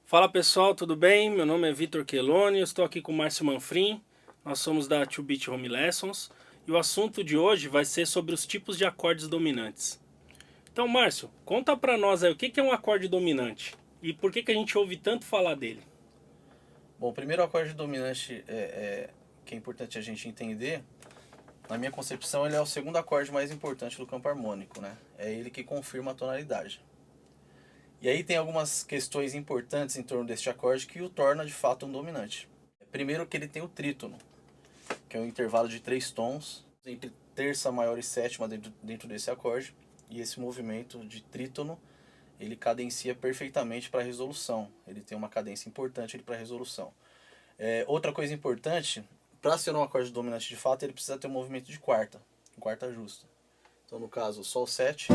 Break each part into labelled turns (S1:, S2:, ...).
S1: Fala pessoal, tudo bem? Meu nome é Vitor Queloni, eu estou aqui com o Márcio Manfrim, nós somos da 2-Bit Home Lessons e o assunto de hoje vai ser sobre os tipos de acordes dominantes. Então, Márcio, conta pra nós aí o que é um acorde dominante e por que a gente ouve tanto falar dele?
S2: Bom, o primeiro acorde dominante que é importante a gente entender, na minha concepção, ele é o segundo acorde mais importante do campo harmônico, né? É ele que confirma a tonalidade. E aí tem algumas questões importantes em torno deste acorde que o torna de fato um dominante. Primeiro que ele tem o trítono, que é um intervalo de 3 tons entre terça maior e sétima dentro desse acorde, e esse movimento de trítono ele cadencia perfeitamente para a resolução. Ele tem uma cadência importante para a resolução. Outra coisa importante, para ser um acorde dominante de fato, ele precisa ter um movimento de quarta justa. Então, no caso, Sol 7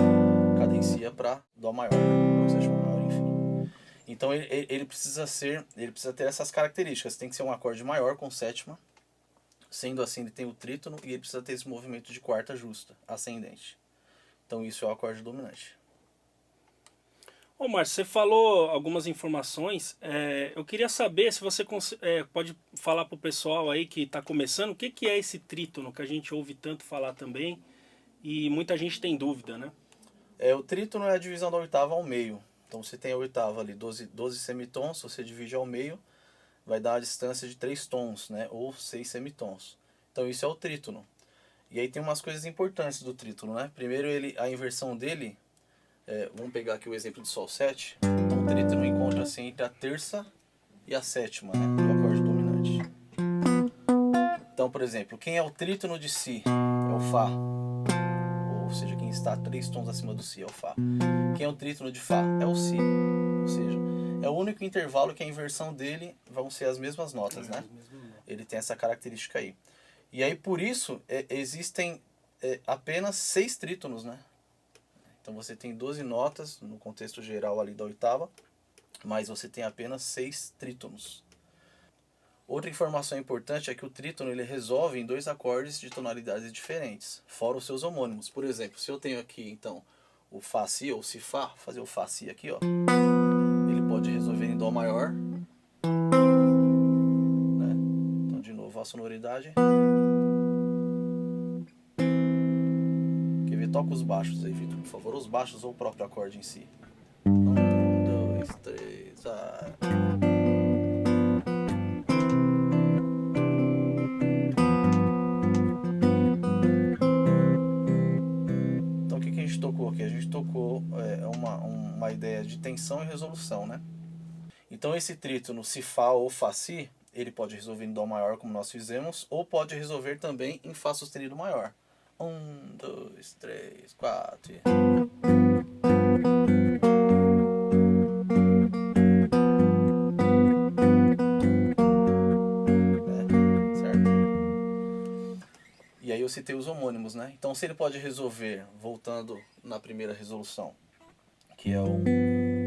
S2: cadencia para Dó maior, Dó sétima maior, enfim. Então, ele precisa ter essas características. Tem que ser um acorde maior com sétima, sendo assim ele tem o trítono e ele precisa ter esse movimento de quarta justa, ascendente. Então, isso é o acorde dominante.
S1: Ô Márcio, você falou algumas informações, eu queria saber se você pode falar pro pessoal aí que está começando o que é esse trítono que a gente ouve tanto falar também e muita gente tem dúvida, né?
S2: O trítono é a divisão da oitava ao meio. Então você tem a oitava ali, 12 semitons, você divide ao meio, vai dar a distância de 3 tons, né? Ou 6 semitons. Então isso é o trítono. E aí tem umas coisas importantes do trítono, né? Primeiro, a inversão dele, vamos pegar aqui o exemplo de Sol 7. Então o trítono encontra-se entre a terça e a sétima, né? Do acorde dominante. Então, por exemplo, quem é o trítono de Si? É o Fá. Ou seja, quem está 3 tons acima do Si é o Fá. Quem é o trítono de Fá? É o Si. Ou seja, é o único intervalo que a inversão dele vão ser as mesmas notas, né? Ele tem essa característica aí. E aí, por isso, existem apenas 6 trítonos, né? Então você tem 12 notas no contexto geral ali da oitava, mas você tem apenas 6 trítonos. Outra informação importante é que o trítono ele resolve em 2 acordes de tonalidades diferentes, fora os seus homônimos. Por exemplo, se eu tenho aqui então o Fá Si ou Si Fá, fazer o Fá Si aqui, ó, ele pode resolver em Dó maior, né? Então de novo a sonoridade. Quer ver? Toca os baixos aí, Vitor, por favor, os baixos ou o próprio acorde em si. 1, 2, 3, Então o que a gente tocou aqui? A gente tocou uma ideia de tensão e resolução, né? Então esse trítono Si Fá ou Fá Si, ele pode resolver em Dó maior, como nós fizemos, ou pode resolver também em Fá sustenido maior. 1, 2, 3, 4. E aí eu citei os homônimos, né? Então se ele pode resolver, voltando na primeira resolução, que é o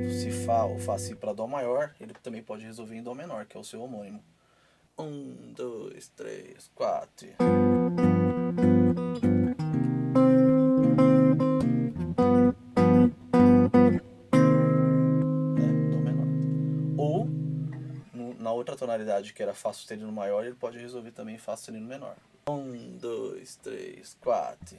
S2: Si Fá ou Fá Si para Dó maior, ele também pode resolver em Dó menor, que é o seu homônimo. 1, 2, 3, 4. Dó menor. Ou, na outra tonalidade que era Fá sustenido maior, ele pode resolver também em Fá sustenido menor. 1, 2, 3, 4.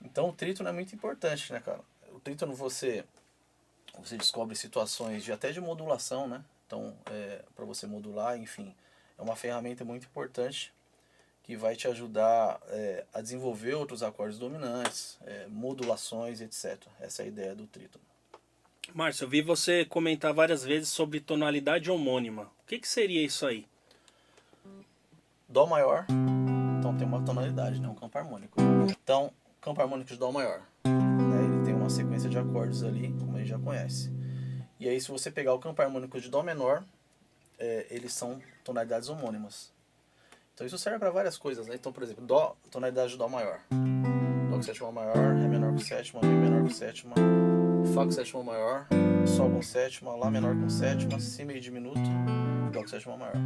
S2: Então o trítono é muito importante, né, cara? O trítono você descobre situações até de modulação, né? Então, para você modular, enfim, é uma ferramenta muito importante que vai te ajudar a desenvolver outros acordes dominantes, modulações, etc. Essa é a ideia do trítono.
S1: Márcio, eu vi você comentar várias vezes sobre tonalidade homônima. O que seria isso aí?
S2: Dó maior, então tem uma tonalidade, né? Um campo harmônico. Então, campo harmônico de Dó maior, né? Ele tem uma sequência de acordes ali, como a gente já conhece. E aí, se você pegar o campo harmônico de Dó menor, eles são tonalidades homônimas. Então isso serve para várias coisas, né? Então, por exemplo, Dó, tonalidade de Dó maior. Dó com sétima maior, Ré menor com sétima, Mi menor com sétima, Fá com sétima maior, Sol com sétima, Lá menor com sétima, Si meio diminuto, Dó com sétima maior.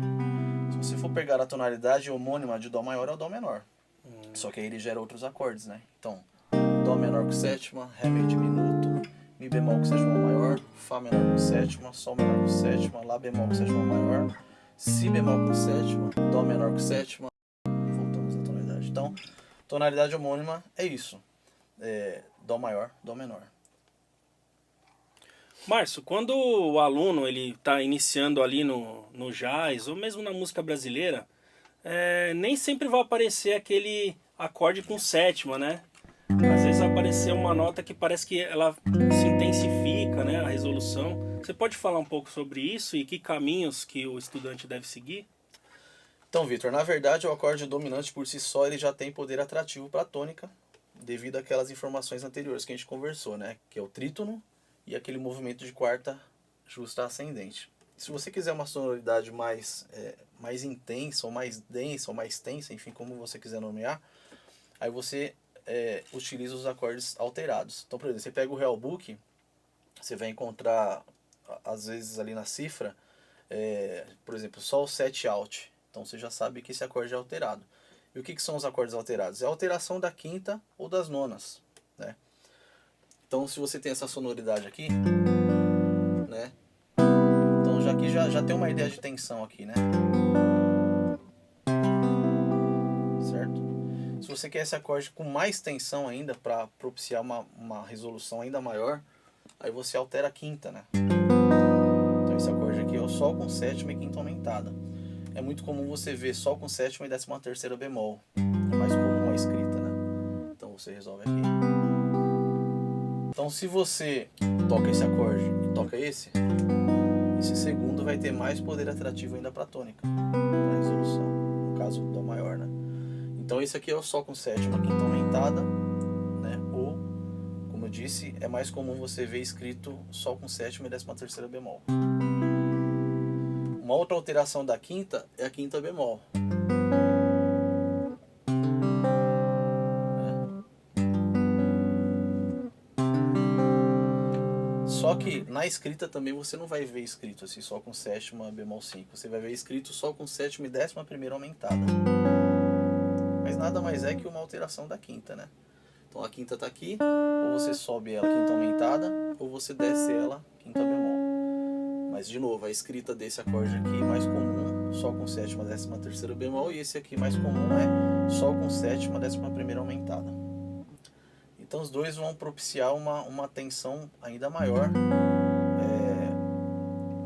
S2: Se você for pegar a tonalidade homônima de Dó maior, é o Dó menor. Só que aí ele gera outros acordes, né? Então, Dó menor com sétima, Ré meio diminuto, Mi bemol com sétima maior, Fá menor com sétima, Sol menor com sétima, Lá bemol com sétima maior, Si bemol com sétima, Dó menor com sétima, e voltamos à tonalidade. Então, tonalidade homônima é isso. Dó maior, Dó menor.
S1: Márcio, quando o aluno ele está iniciando ali no jazz ou mesmo na música brasileira, nem sempre vai aparecer aquele acorde com sétima, né? Às vezes vai aparecer uma nota que parece que ela se intensifica, né? A resolução. Você pode falar um pouco sobre isso e que caminhos que o estudante deve seguir?
S2: Então, Vitor, na verdade o acorde dominante por si só ele já tem poder atrativo para a tônica, devido àquelas informações anteriores que a gente conversou, né? Que é o trítono e aquele movimento de quarta justa ascendente. Se você quiser uma sonoridade mais intensa, ou mais densa, ou mais tensa, enfim, como você quiser nomear, aí você utiliza os acordes alterados. Então, por exemplo, você pega o Real Book, você vai encontrar, às vezes ali na cifra, por exemplo, Sol 7 Alt. Então você já sabe que esse acorde é alterado. E o que são os acordes alterados? É a alteração da quinta ou das nonas, né? Então, se você tem essa sonoridade aqui, né? Então, já tem uma ideia de tensão aqui, né? Certo? Se você quer esse acorde com mais tensão ainda, para propiciar uma resolução ainda maior, aí você altera a quinta, né? Então, esse acorde aqui é o Sol com sétima e quinta aumentada. É muito comum você ver Sol com sétima e 13ª bemol. É mais comum a escrita, né? Então, você resolve aqui. Então, se você toca esse acorde e toca esse segundo vai ter mais poder atrativo ainda para a tônica, para resolução, no caso Dó maior, né? Então esse aqui é o Sol com sétima, quinta aumentada, né? Ou, como eu disse, é mais comum você ver escrito Sol com sétima e 13ª bemol. Uma outra alteração da quinta é a quinta bemol. Só que na escrita também você não vai ver escrito assim, Sol com sétima, bemol 5. Você vai ver escrito Sol com sétima e 11ª aumentada. Mas nada mais é que uma alteração da quinta, né? Então a quinta está aqui, ou você sobe ela quinta aumentada, ou você desce ela quinta bemol. Mas de novo, a escrita desse acorde aqui mais comum, Sol com sétima, 13ª bemol, e esse aqui mais comum é Sol com sétima, 11ª aumentada. Então os dois vão propiciar uma tensão ainda maior,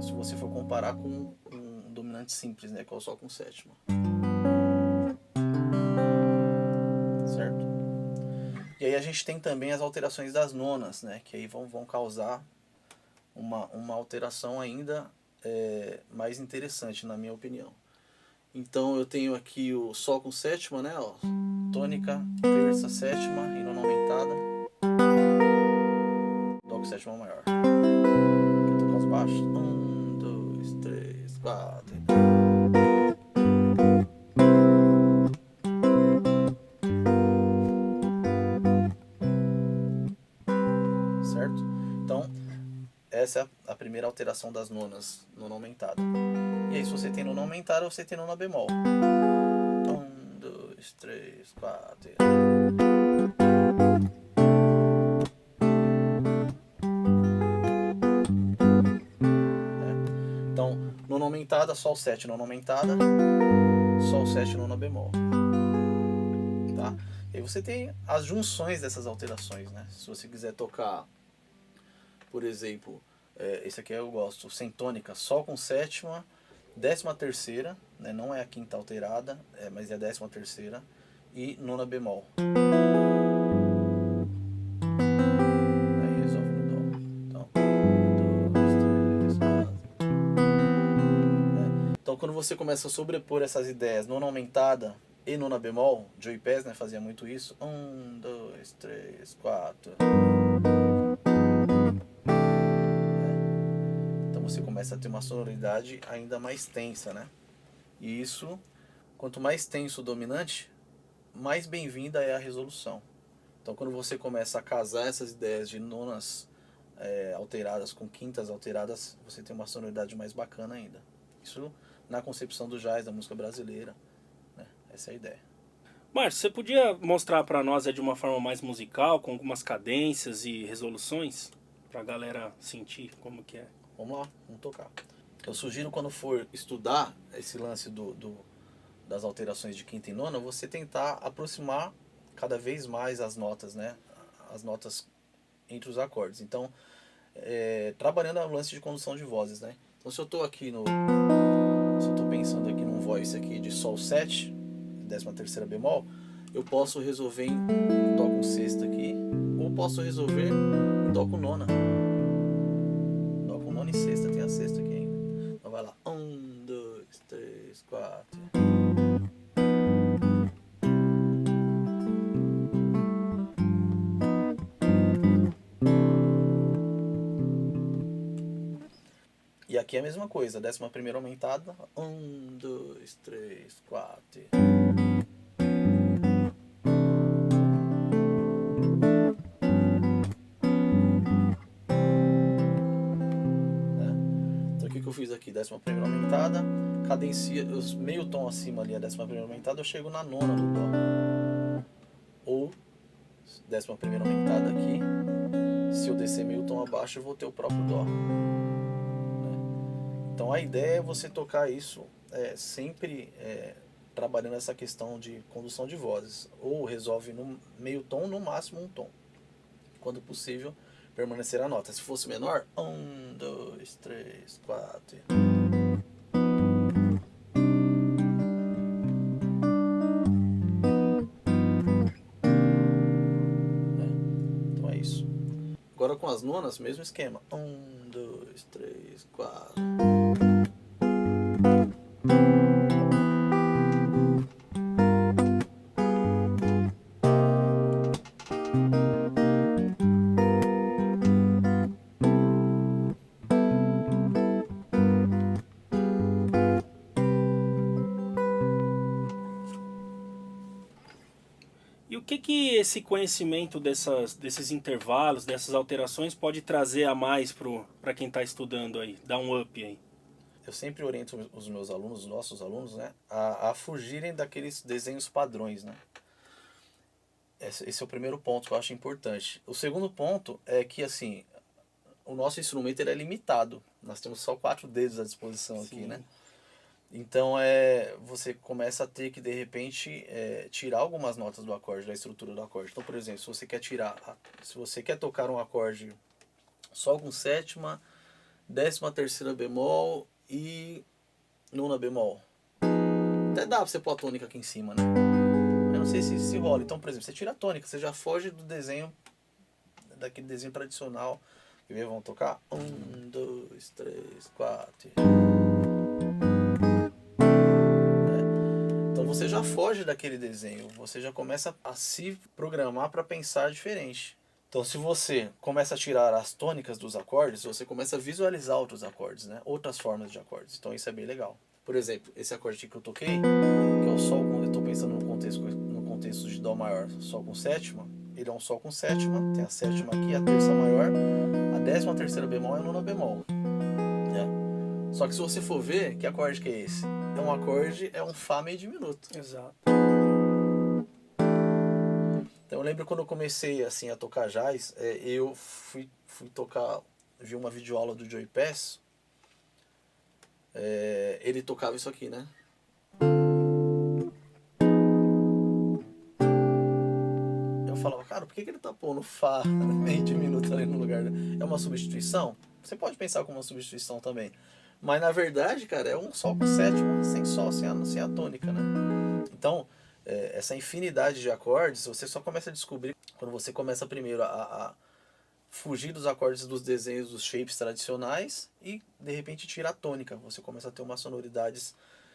S2: se você for comparar com um dominante simples, né, que é o Sol com sétima. Certo? E aí a gente tem também as alterações das nonas, né, que aí vão causar uma alteração ainda mais interessante, na minha opinião. Então eu tenho aqui o Sol com sétima, né, ó, tônica, terça, sétima e nona aumentada, Dó com sétima maior. Quer tocar os baixos? 1, 2, 3, 4. Certo? Então, essa é a primeira alteração das nonas, nona aumentada. E aí, se você tem nona aumentada, você tem nona bemol. 1, 2, 3, 4. Então, nona aumentada, Sol 7, nona aumentada, Sol 7, nona bemol. Tá? E aí você tem as junções dessas alterações, né? Se você quiser tocar, por exemplo, esse aqui eu gosto, sem tônica, Sol com sétima, 13ª, né? Não é a quinta alterada, mas é a 13ª, e nona bemol. Aí resolve no Dó. Então, 1, 2, 3, 4. Então quando você começa a sobrepor essas ideias, nona aumentada e nona bemol, Joey Pass, né, fazia muito isso. 1, 2, 3, 4. Então você começa a ter uma sonoridade ainda mais tensa, né? E isso, quanto mais tenso o dominante, mais bem-vinda é a resolução. Então quando você começa a casar essas ideias de nonas alteradas com quintas alteradas, você tem uma sonoridade mais bacana ainda. Isso na concepção do jazz, da música brasileira, né? Essa é a ideia.
S1: Márcio, você podia mostrar para nós de uma forma mais musical, com algumas cadências e resoluções, pra galera sentir como que é?
S2: Vamos lá, vamos tocar. Eu sugiro quando for estudar esse lance das alterações de quinta e nona, você tentar aproximar cada vez mais as notas, né? As notas entre os acordes. Então, trabalhando o lance de condução de vozes, né? Então, se eu estou aqui se eu estou pensando aqui num voice aqui de Sol 7, 13ª bemol, eu posso resolver em Dó com sexta aqui, ou posso resolver em Dó com nona. Dó com nona e sexta, tem a sexta aqui ainda. Então vai lá, 1, 2, 3, 4. E aqui é a mesma coisa, 11ª aumentada, 1, 2, 3, 4. Então o que eu fiz aqui? 11ª aumentada, cadencia, meio tom acima ali, a 11ª aumentada, eu chego na nona do Dó. Ou 11ª aumentada aqui, se eu descer meio tom abaixo, eu vou ter o próprio Dó. Então a ideia é você tocar isso sempre trabalhando essa questão de condução de vozes. Ou resolve no meio tom, no máximo um tom. Quando possível, permanecer a nota. Se fosse menor, 1, 2, 3, 4. Então é isso. Agora com as nonas, mesmo esquema. 1, 2, 3, 4.
S1: E o que esse conhecimento desses intervalos, dessas alterações pode trazer a mais para quem está estudando aí, dar um up aí?
S2: Eu sempre oriento os meus alunos, os nossos alunos, né, a fugirem daqueles desenhos padrões, né? Esse é o primeiro ponto que eu acho importante. O segundo ponto é que, assim, o nosso instrumento ele é limitado. Nós temos só 4 dedos à disposição aqui, né? Então você começa a ter que de repente tirar algumas notas do acorde, da estrutura do acorde. Então, por exemplo, se você quer tocar um acorde Sol com sétima, 13ª bemol e nona bemol, até dá pra você pôr a tônica aqui em cima, né? Eu não sei se rola. Então, por exemplo, você tira a tônica, você já foge do desenho, daquele desenho tradicional. E vamos tocar? 1, 2, 3, 4. Então você já foge daquele desenho, você já começa a se programar para pensar diferente. Então se você começa a tirar as tônicas dos acordes, você começa a visualizar outros acordes, né? Outras formas de acordes. Então isso é bem legal. Por exemplo, esse acorde aqui que eu toquei, que é o Sol, eu estou pensando no contexto de Dó maior, Sol com sétima, ele é um Sol com sétima, tem a sétima aqui, a terça maior, a 13ª bemol e a nona bemol. Só que se você for ver, que acorde que é esse? É um acorde, é um Fá meio diminuto.
S1: Exato.
S2: Então eu lembro quando eu comecei assim a tocar jazz, eu fui tocar, vi uma videoaula do Joey Pass, ele tocava isso aqui, né? Eu falava, cara, por que ele tá pondo Fá meio diminuto ali no lugar? É uma substituição? Você pode pensar como uma substituição também. Mas na verdade, cara, é um Sol com sétima, sem Sol, sem a tônica, né? Então, essa infinidade de acordes, você só começa a descobrir quando você começa primeiro a fugir dos acordes dos desenhos, dos shapes tradicionais e de repente tira a tônica. Você começa a ter umas sonoridades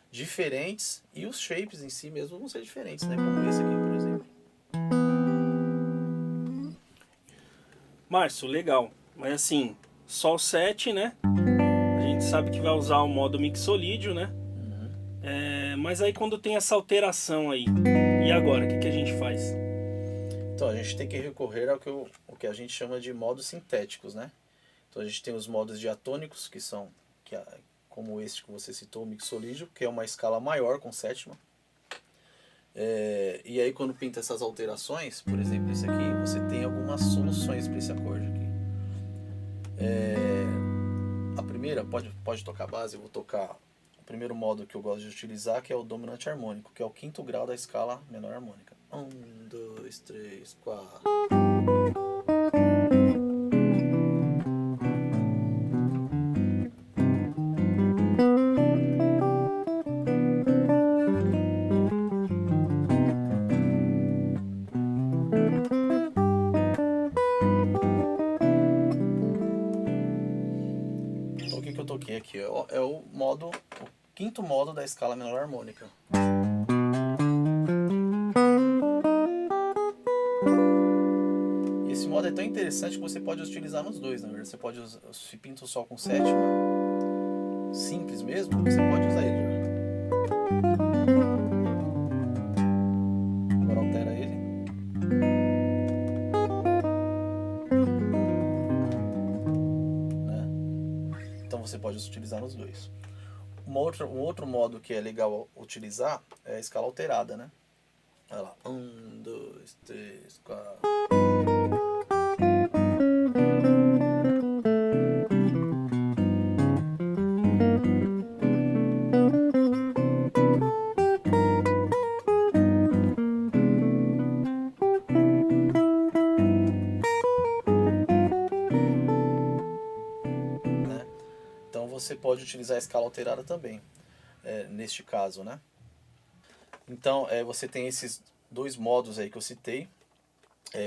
S2: diferentes e os shapes em si mesmo vão ser diferentes, né? Como esse aqui, por exemplo.
S1: Márcio, legal. Mas assim, Sol 7, né? A gente sabe que vai usar o modo mixolídio, né? Mas aí quando tem essa alteração aí, e agora, o que a gente faz?
S2: Então a gente tem que recorrer ao que a gente chama de modos sintéticos, né? Então a gente tem os modos diatônicos, que são como este que você citou, o mixolídio, que é uma escala maior com sétima. E aí quando pinta essas alterações, por exemplo, esse aqui, você tem algumas soluções para esse acorde aqui. A primeira, pode tocar base, eu vou tocar o primeiro modo que eu gosto de utilizar, que é o dominante harmônico, que é o quinto grau da escala menor harmônica. 1, 2, 3, 4. Então o que eu toquei aqui? É o quinto modo da escala menor harmônica. E esse modo é tão interessante que você pode utilizar nos dois, na verdade. Você pode usar, se pinta o sol com sétima, simples mesmo, você pode usar ele já. Agora altera ele. Né? Então você pode utilizar nos dois. Um outro modo que é legal utilizar é a escala alterada, né? Olha lá. 1, 2, 3, 4. Né? Então você pode utilizar a escala alterada também, neste caso, né? Então você tem esses dois modos aí que eu citei,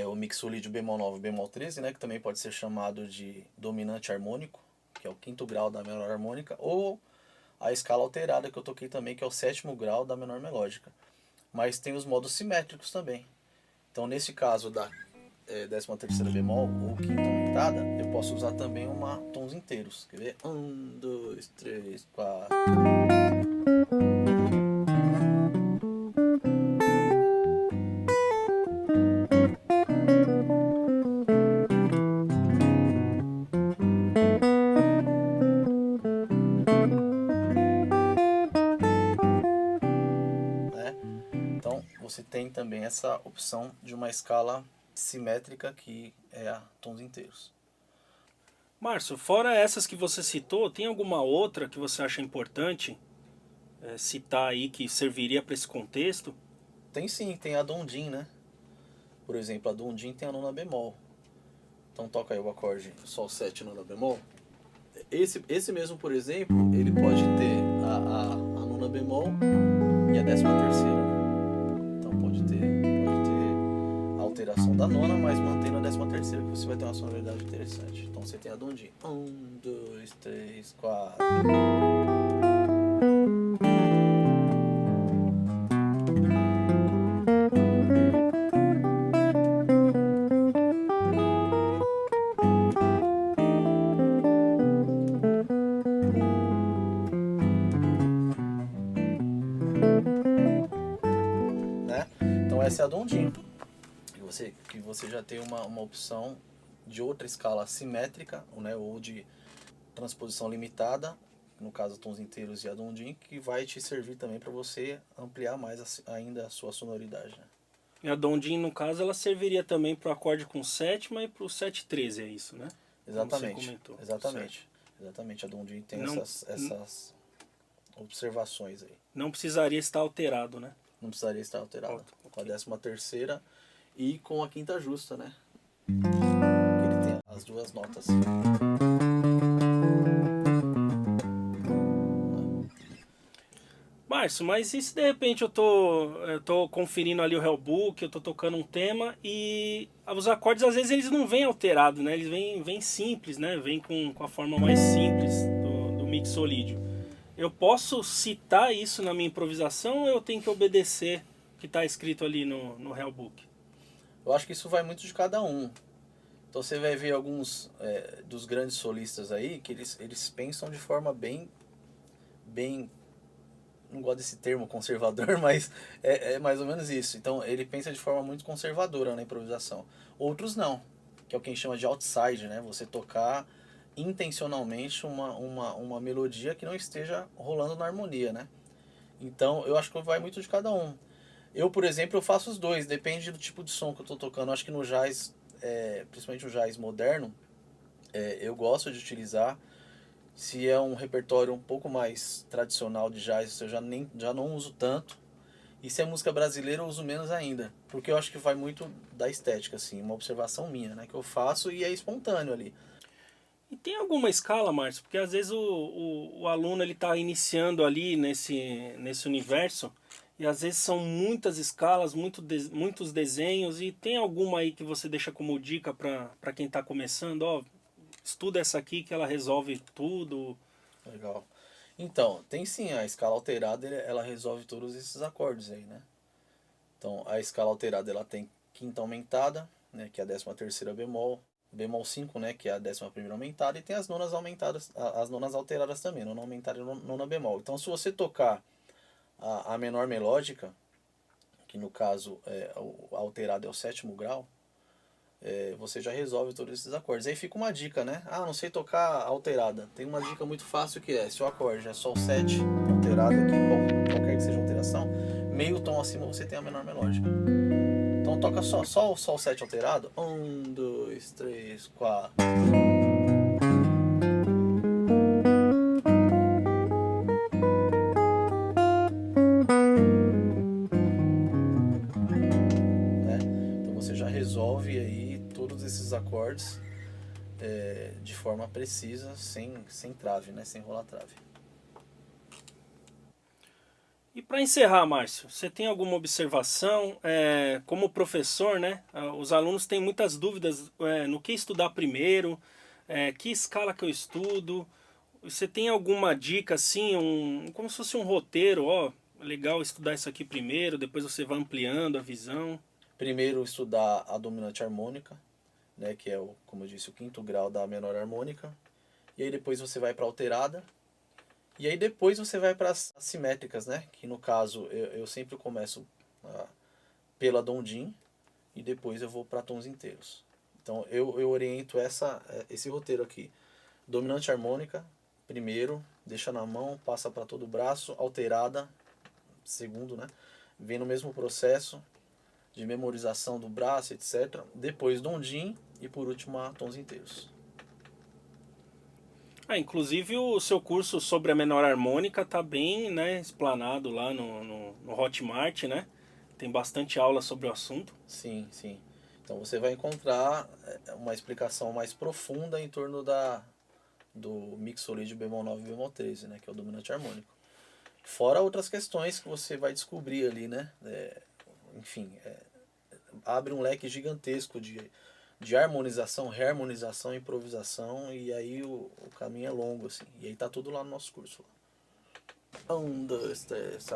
S2: o mixolídio bemol 9 e bemol 13, né, que também pode ser chamado de dominante harmônico, que é o quinto grau da menor harmônica, ou a escala alterada que eu toquei também, que é o sétimo grau da menor melódica. Mas tem os modos simétricos também. Então nesse caso da 13ª bemol ou quinta aumentada, eu posso usar também tons inteiros. Quer ver? 1, 2, 3, 4. Né? Então você tem também essa opção de uma escala simétrica que é a tons inteiros.
S1: Márcio, fora essas que você citou, tem alguma outra que você acha importante citar aí que serviria para esse contexto?
S2: Tem sim, tem a Dondin, né? Por exemplo, a Dondin tem a nona bemol. Então toca aí o acorde Sol 7 nona bemol. Esse mesmo, por exemplo, ele pode ter a nona bemol e a 13ª, né? Então pode ter a alteração da nona, mas mantendo a 13ª, que você vai ter uma sonoridade interessante. Então você tem a Dondin. 1, 2, 3, 4. Né? Então essa é a Dondin. Que você já tem uma opção de outra escala simétrica, né, ou de transposição limitada, no caso tons inteiros e a Dondin, que vai te servir também para você ampliar mais ainda a sua sonoridade. Né?
S1: E a Dondin, no caso, ela serviria também para o acorde com sétima e para o 7/13, é isso, né?
S2: Exatamente.
S1: Como você comentou.
S2: Exatamente. Exatamente. A Dondin tem
S1: Não,
S2: essas observações aí.
S1: não precisaria estar alterado, né?
S2: Não precisaria estar alterada.
S1: Okay.
S2: Com a 13ª e com a quinta justa, né? Que ele tem as duas notas.
S1: Márcio, mas e se de repente eu tô conferindo ali o Hellbook, eu tô tocando um tema e os acordes às vezes eles não vêm alterados, né? Eles vêm simples, né? Vêm com a forma mais simples do mixolídio. Eu posso citar isso na minha improvisação ou eu tenho que obedecer o que está escrito ali no Hellbook?
S2: Eu acho que isso vai muito de cada um. Então você vai ver alguns dos grandes solistas aí que eles pensam de forma bem, não gosto desse termo conservador, mas é mais ou menos isso. Então ele pensa de forma muito conservadora na improvisação. Outros não, que é o que a gente chama de outside, né? Você tocar intencionalmente uma melodia que não esteja rolando na harmonia, né? Então eu acho que vai muito de cada um. Eu, por exemplo, eu faço os dois, depende do tipo de som que eu tô tocando. Eu acho que no jazz, principalmente o jazz moderno, eu gosto de utilizar. Se é um repertório um pouco mais tradicional de jazz, eu já não uso tanto. E se é música brasileira, eu uso menos ainda. Porque eu acho que vai muito da estética, assim, uma observação minha, né? Que eu faço e é espontâneo ali.
S1: E tem alguma escala, Márcio? Porque às vezes o aluno ele está iniciando ali nesse universo e às vezes são muitas escalas, muitos desenhos e tem alguma aí que você deixa como dica para quem está começando? Ó, estuda essa aqui que ela resolve tudo.
S2: Legal. Então, tem sim, a escala alterada, ela resolve todos esses acordes aí, né? Então, a escala alterada, ela tem quinta aumentada, né, que é a 13ª bemol, bemol 5, né, que é a 11ª aumentada, e tem as nonas aumentadas, as nonas alteradas também, nona aumentada e nona bemol. Então, se você tocar a menor melódica, que no caso a alterada é o 7º grau, você já resolve todos esses acordes. Aí fica uma dica, né? Ah, não sei tocar alterada. Tem uma dica muito fácil que é, se o acorde é Sol 7 alterado aqui, bom, qualquer que seja a alteração, meio tom acima você tem a menor melódica. Então toca só o Sol 7 alterado. 1, 2, 3, 4. Né? Então você já resolve aí todos esses acordes de forma precisa, sem trave, né? Sem rolar trave.
S1: E para encerrar, Márcio, você tem alguma observação? Como professor, né? Os alunos têm muitas dúvidas no que estudar primeiro, que escala que eu estudo. Você tem alguma dica assim, como se fosse um roteiro, ó, legal estudar isso aqui primeiro, depois você vai ampliando a visão.
S2: Primeiro estudar a dominante harmônica, né, que é como eu disse, o 5º grau da menor harmônica. E aí depois você vai para a alterada. E aí depois você vai para as simétricas, né? Que no caso eu sempre começo pela Dondim e depois eu vou para tons inteiros. Então eu oriento esse roteiro aqui. Dominante harmônica, primeiro, deixa na mão, passa para todo o braço, alterada, segundo, né? Vem no mesmo processo de memorização do braço, etc. Depois Dondim e por último a tons inteiros.
S1: Inclusive o seu curso sobre a menor harmônica tá bem, né, explanado lá no Hotmart, né? Tem bastante aula sobre o assunto.
S2: Sim, sim. Então você vai encontrar uma explicação mais profunda em torno do mixolídio bemol 9 e bemol 13, né, que é o dominante harmônico. Fora outras questões que você vai descobrir ali, né? Enfim, abre um leque gigantesco de harmonização, reharmonização, improvisação, e aí o caminho é longo, assim. E aí tá tudo lá no nosso curso. 1, 2, 3,